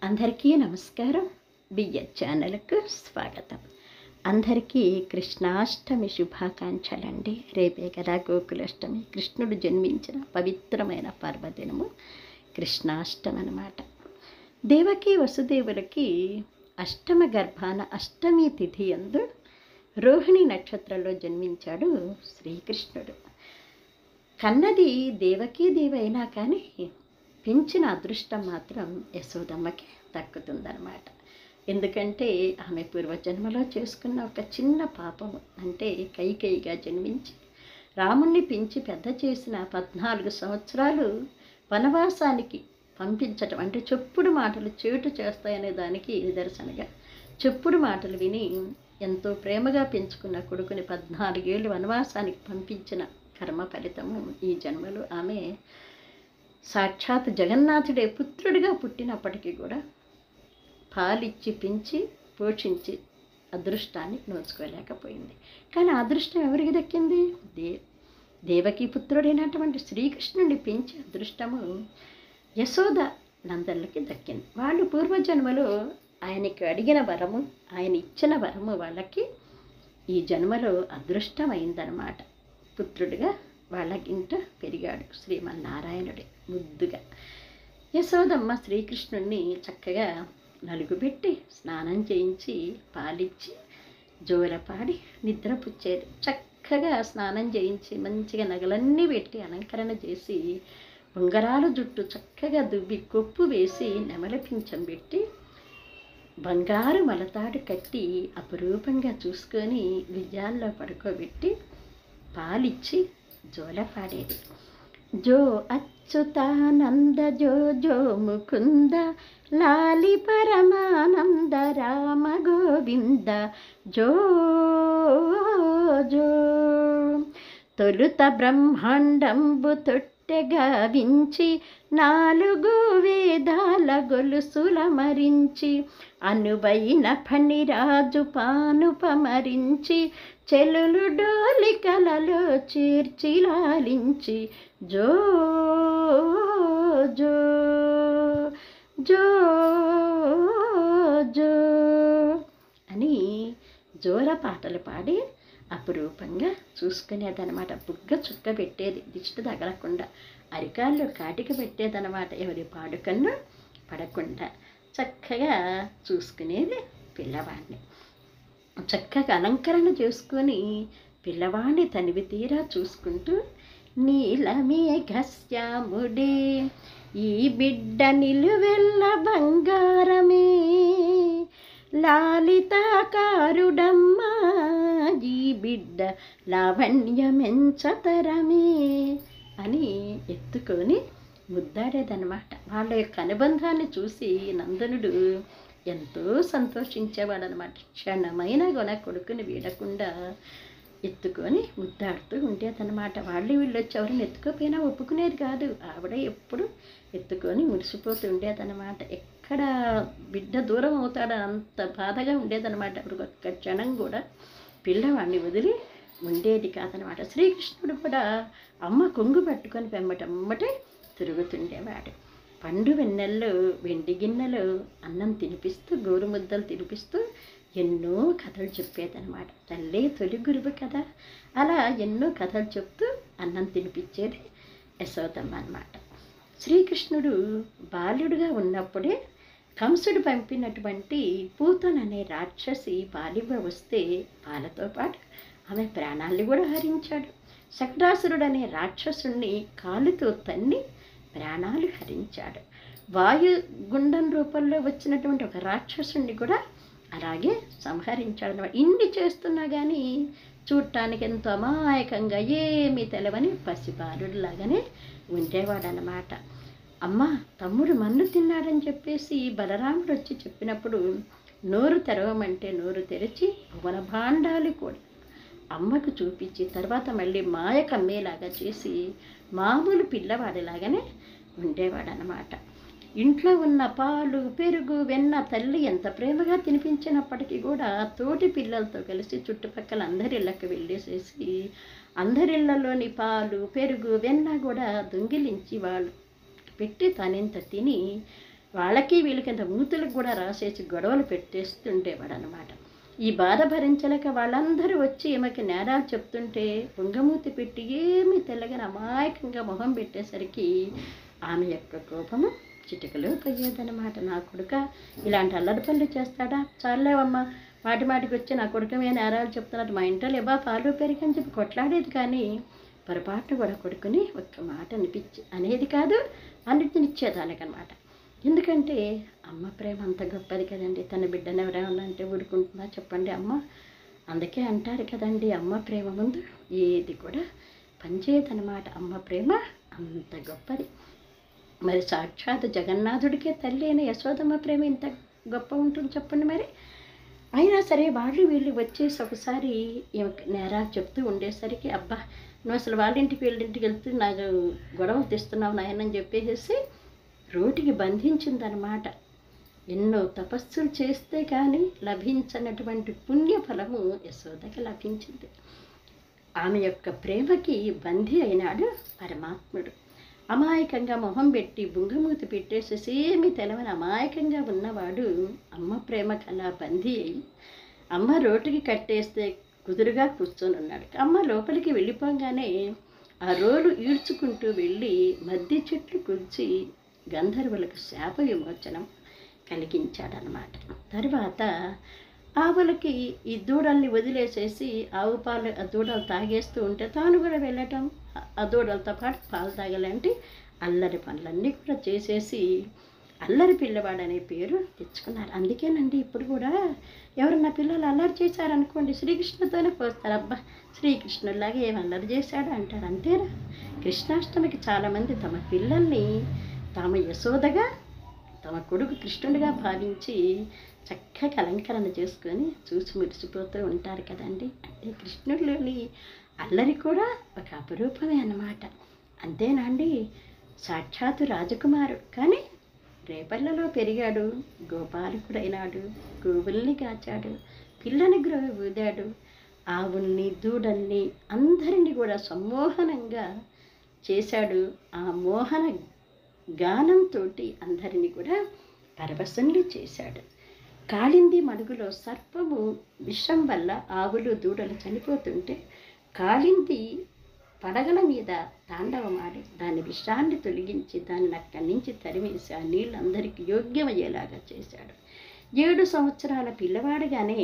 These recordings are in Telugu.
అందరికీ నమస్కారం. బిఎస్ ఛానల్కు స్వాగతం. అందరికీ కృష్ణాష్టమి శుభాకాంక్షలండి. రేపే కదా గోకులాష్టమి, కృష్ణుడు జన్మించిన పవిత్రమైన పర్వదినము కృష్ణాష్టమి అన్నమాట. దేవకి వసుదేవులకి అష్టమ గర్భాన అష్టమి తిథి యందు రోహిణి నక్షత్రంలో జన్మించాడు శ్రీకృష్ణుడు. కన్నది దేవకీ దేవి అయినా కానీ పెంచిన అదృష్టం మాత్రం యశోదమ్మకి దక్కుతుందన్నమాట. ఎందుకంటే ఆమె పూర్వజన్మలో చేసుకున్న ఒక చిన్న పాపము, అంటే కైకేయిగా జన్మించి రాముణ్ణి పెంచి పెద్ద చేసిన 14 సంవత్సరాలు వనవాసానికి పంపించటం, అంటే చెప్పుడు మాటలు చేటు చేస్తాయనే దానికి నిదర్శనగా చెప్పుడు మాటలు విని ఎంతో ప్రేమగా పెంచుకున్న కొడుకుని 14 ఏళ్ళు వనవాసానికి పంపించిన కర్మ ఫలితము ఈ జన్మలో ఆమె సాక్షాత్ జగన్నాథుడే పుత్రుడిగా పుట్టినప్పటికీ కూడా పాలిచ్చి పెంచి పోషించి అదృష్టాన్ని నోచుకోలేకపోయింది. కానీ ఆ అదృష్టం ఎవరికి దక్కింది? దేవకీ పుత్రుడైనటువంటి శ్రీకృష్ణుడిని పెంచే అదృష్టము యశోద నందనలకి దక్కింది. వాళ్ళు పూర్వజన్మలో ఆయనకి అడిగిన వరము, ఆయన ఇచ్చిన వరము వాళ్ళకి ఈ జన్మలో అదృష్టమైందనమాట. పుత్రుడిగా వాళ్ళకింట పెరిగాడు శ్రీమన్నారాయణుడే ముద్దుగా. యశోదమ్మ శ్రీకృష్ణుడిని చక్కగా నలుగుబెట్టి స్నానం చేయించి పాలిచ్చి జోలపాడి నిద్రపుచ్చేది. చక్కగా స్నానం చేయించి మంచిగా నగలన్నీ పెట్టి అలంకరణ చేసి ఉంగరాల జుట్టు చక్కగా దువ్వి కొప్పు వేసి నెమల పింఛం పెట్టి బంగారు మలతాడు కట్టి అపురూపంగా చూసుకొని విజయాల్లో పడుకోబెట్టి పాలిచ్చి జోల పాడేది. జో అచ్యుతానంద జో జో ముకుంద లాలి పరమానంద రామ గోవింద జో జో. తొలుత బ్రహ్మాండంబు తొట్టెగా వించి 4 వేదాల గొలుసుల మరించి అనువైన ఫణిరాజు పానుపమరించి చెలులు డోలికలలో చేర్చి లాలించి జో జో జో జో అని జోల పాటలు పాడి అపురూపంగా చూసుకునేదనమాట. బుగ్గ చుక్క పెట్టేది, దిష్టి తగలకుండా, అరికాళ్ళు కాటిక పెట్టేదనమాట, ఎవరి పాడుకన్నా పడకుండా చక్కగా చూసుకునేది పిల్లవాడిని. చక్కగా అలంకరణ చేసుకొని పిల్లవాడిని తనివి తీరా చూసుకుంటూ నీలమేఘశ్యాముడే ఈ బిడ్డ నిలువెల్ల బంగారమే లాలితాకారుడమ్మా ఈ బిడ్డ లావణ్యమెంచతరమే అని ఎత్తుకొని ముద్దాడేదన్నమాట. వాళ్ళ యొక్క అనుబంధాన్ని చూసి నందనుడు ఎంతో సంతోషించేవాడనమాట. క్షణమైన గుణ కొడుకుని వీడకుండా ఎత్తుకొని ముద్దాడుతూ ఉండేదన్నమాట. వాళ్ళు వీళ్ళు వచ్చి ఎవరిని ఎత్తుకోపోయినా ఒప్పుకునేది కాదు. ఆవిడ ఎప్పుడు ఎత్తుకొని మురిసిపోతూ ఉండేదన్నమాట. ఎక్కడ బిడ్డ దూరం అవుతాడో అంత బాధగా ఉండేదన్నమాట. అప్పుడు ఒక్క క్షణం కూడా పిల్లవాడిని వదిలి ఉండేది కాదనమాట. శ్రీకృష్ణుడు కూడా అమ్మ కొంగు పట్టుకొని వెంబటమ్మటే తిరుగుతుండేవాడు. పండు వెన్నెల్లో వెండి గిన్నెలో అన్నం తినిపిస్తూ గోరుముద్దలు తినిపిస్తూ ఎన్నో కథలు చెప్పేదనమాట. తల్లే తొలి గురువు కదా, అలా ఎన్నో కథలు చెప్తూ అన్నం తినిపించేది యశోదమ్మ అన్నమాట. శ్రీకృష్ణుడు బాలుడుగా ఉన్నప్పుడే కంసుడు పంపినటువంటి పూతననే రాక్షసి పాలివ్వ వస్తే పాలతో పాటు ఆమె ప్రాణాన్ని కూడా హరించాడు. శకటాసురుడు అనే రాక్షసుణ్ణి కాలుతో తన్ని ప్రాణాలు హరించాడు. వాయుగుండం రూపంలో వచ్చినటువంటి ఒక రాక్షసుణ్ణి కూడా అలాగే సంహరించాడు అన్నమాట. ఇన్ని చేస్తున్నా కానీ చూడటానికి ఎంతో అమాయకంగా ఏమీ తెలవని పసిబాలుడిలాగానే ఉండేవాడనమాట. అమ్మ తమ్ముడు మన్ను తిన్నాడని చెప్పేసి బలరాముడు వచ్చి చెప్పినప్పుడు నోరు తెరవమంటే నోరు తెరిచి భువన భాండాలు కూడా అమ్మకు చూపించి తర్వాత మళ్ళీ మాయ కమ్మేలాగా చేసి మామూలు పిల్లవాడిలాగానే ఉండేవాడనమాట. ఇంట్లో ఉన్న పాలు పెరుగు వెన్న తల్లి ఎంత ప్రేమగా తినిపించినప్పటికీ కూడా తోటి పిల్లలతో కలిసి చుట్టుపక్కల అందరిళ్ళకి వెళ్ళేసేసి అందరిళ్ళలోని పాలు పెరుగు వెన్న కూడా దొంగిలించి వాళ్ళు పెట్టి తనెంత తిని వాళ్ళకి వీళ్ళకి ఇంత మూతులకు కూడా రాసేసి గొడవలు పెట్టేస్తుండేవాడు అనమాట. ఈ బాధ భరించలేక వాళ్ళందరూ వచ్చి ఈమెకి నేరాలు చెప్తుంటే పొంగమూతి పెట్టి ఏమీ తెల్లగానే అమాయకంగా మొహం పెట్టేసరికి ఆమె యొక్క కోపము చిటికలో పోయేదనమాట. నా కొడుక ఇలాంటి అల్లరి పనులు చేస్తాడా? చాలేవమ్మా, మాటి మాటికి వచ్చి నా కొడుకు మీద నేరాలు చెప్తున్నట్టు, మా ఇంట్లో లేబా పాలు పెరిగని చెప్పి కొట్లాడేది, కానీ పొరపాటును కూడా కొడుకుని ఒక్క మాట అనేది కాదు, అన్నిటిని ఇచ్చేదానికనమాట. ఎందుకంటే అమ్మ ప్రేమ అంత గొప్పది కదండి. తన బిడ్డను ఎవరైనా అంటే ఊరుకుంటుందా చెప్పండి అమ్మ? అందుకే అంటారు కదండి, అమ్మ ప్రేమ ముందు ఏది కూడా పనిచేయదనమాట. అమ్మ ప్రేమ అంత గొప్పది. మరి సాక్షాత్ జగన్నాథుడికే తల్లి అయిన యశోదమ్మ ప్రేమ ఇంత గొప్ప ఉంటుంది చెప్పండి మరి. అయినా సరే వాళ్ళు వీళ్ళు వచ్చేసి ఒకసారి నేరాలు చెప్తూ ఉండేసరికి, అబ్బా నువ్వు అసలు వాళ్ళింటికి వీళ్ళింటికి వెళ్తూ నాకు గొడవలు తెస్తున్నావు నాయనని చెప్పేసి రోటికి బంధించిందనమాట. ఎన్నో తపస్సులు చేస్తే కానీ లభించినటువంటి పుణ్యఫలము యశోదకి లభించింది. ఆమె యొక్క ప్రేమకి బందీ అయినాడు పరమాత్ముడు. అమాయకంగా మొహం పెట్టి బుంగమూతి పెట్టేసేసి ఏమీ తెలవని అమాయకంగా ఉన్నవాడు అమ్మ ప్రేమ కలా బందీ అయి అమ్మ రోటికి కట్టేస్తే కుదురుగా కూర్చొని ఉన్నాడు. అమ్మ లోపలికి వెళ్ళిపోగానే ఆ రోలు ఈడ్చుకుంటూ వెళ్ళి మద్ది చెట్లు కూర్చి గంధర్వులకు శాప విమోచనం కలిగించాడనమాట. తర్వాత ఆవులకి ఈ దూడల్ని వదిలేసేసి ఆవు పాలు ఆ దూడలు తాగేస్తూ ఉంటే తాను కూడా వెళ్ళటం, ఆ దూడలతో పాటు పాలు తాగాలంటే అల్లరి పనులన్నీ కూడా చేసేసి అల్లరి పిల్లవాడనే పేరు తెచ్చుకున్నారు. అందుకేనండి ఇప్పుడు కూడా ఎవరన్నా పిల్లలు అల్లరి చేశారనుకోండి శ్రీకృష్ణుతోనే పోస్తారు. అబ్బా శ్రీకృష్ణులాగా ఏం అల్లరి చేశాడు అంటారు. అంతేనా? కృష్ణాష్టమికి చాలామంది తమ పిల్లల్ని తాము యశోదగా తమ కొడుకు కృష్ణుడిగా భావించి చక్కగా అలంకరణ చేసుకొని చూసి మురిసిపోతూ ఉంటారు కదండి. అంటే కృష్ణుడిలోని అల్లరి కూడా ఒక అపరూపమే అన్నమాట. అంతేనా అండి? సాక్షాత్తు రాజకుమారుడు కానీ రేపల్లలో పెరిగాడు, గోపాలకుడైనాడు, గోవుల్ని కాచాడు, పిల్లని గ్రోవి ఊదాడు, ఆవుల్ని దూడల్ని అందరినీ కూడా సమ్మోహనంగా చేశాడు. ఆ మోహన గానంతో అందరినీ కూడా పరవశంలు చేశాడు. కాళింది మడుగులో సర్పము విషం వల్ల ఆవులు దూడలు చనిపోతుంటే కాళింది పడగల మీద తాండవమాడి దాని విషాన్ని తొలగించి దాన్ని అక్కడి నుంచి తరిమేసి ఆ నీళ్ళందరికీ యోగ్యమయ్యేలాగా చేశాడు. 7 సంవత్సరాల పిల్లవాడుగానే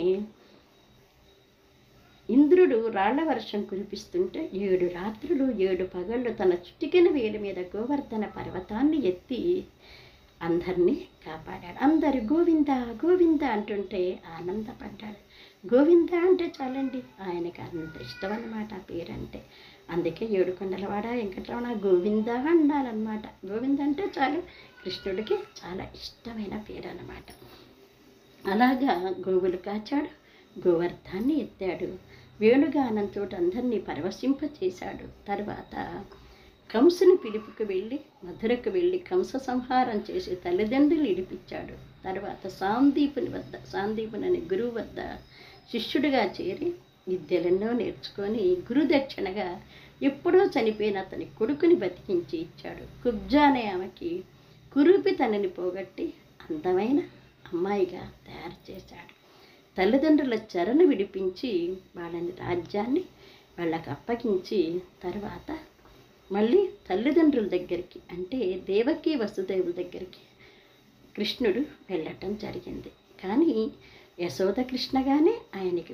ఇంద్రుడు రాళ్ల వర్షం కురిపిస్తుంటే 7 రాత్రులు 7 పగళ్ళు తన చుటికెన వేలు మీద గోవర్ధన పర్వతాన్ని ఎత్తి అందరినీ కాపాడాడు. అందరు గోవింద గోవింద అంటుంటే ఆనందపడ్డాడు. గోవింద అంటే చాలండి, ఆయనకి అంత ఇష్టం అన్నమాట ఆ పేరంటే. అందుకే ఏడుకొండలవాడ వెంకటరమణ గోవింద అన్నారనమాట. గోవింద అంటే చాలు, కృష్ణుడికి చాలా ఇష్టమైన పేరు అన్నమాట. అలాగా గోవులు కాచాడు, గోవర్ధాన్ని ఎత్తాడు, వేణుగానంతో అందరినీ పరవశింపచేశాడు. తర్వాత కంసుని పిలుపుకు వెళ్ళి మధురకు వెళ్ళి కంస సంహారం చేసి తల్లిదండ్రులు ఇడిపించాడు. తర్వాత సాందీపుని అనే గురువు వద్ద శిష్యుడిగా చేరి విద్యలెన్నో నేర్చుకొని గురుదక్షిణగా ఎప్పుడో చనిపోయిన అతని కొడుకుని బతికించి ఇచ్చాడు. కుబ్జా అనే ఆమెకి కురూపి తనని పోగొట్టి అందమైన అమ్మాయిగా తయారు చేశాడు. తల్లిదండ్రుల చెరను విడిపించి వాళ్ళని రాజ్యాన్ని వాళ్ళకి అప్పగించి తర్వాత మళ్ళీ తల్లిదండ్రుల దగ్గరికి అంటే దేవకి వసుదేవుల దగ్గరికి కృష్ణుడు వెళ్ళటం జరిగింది. కానీ యశోద కృష్ణగానే ఆయనకి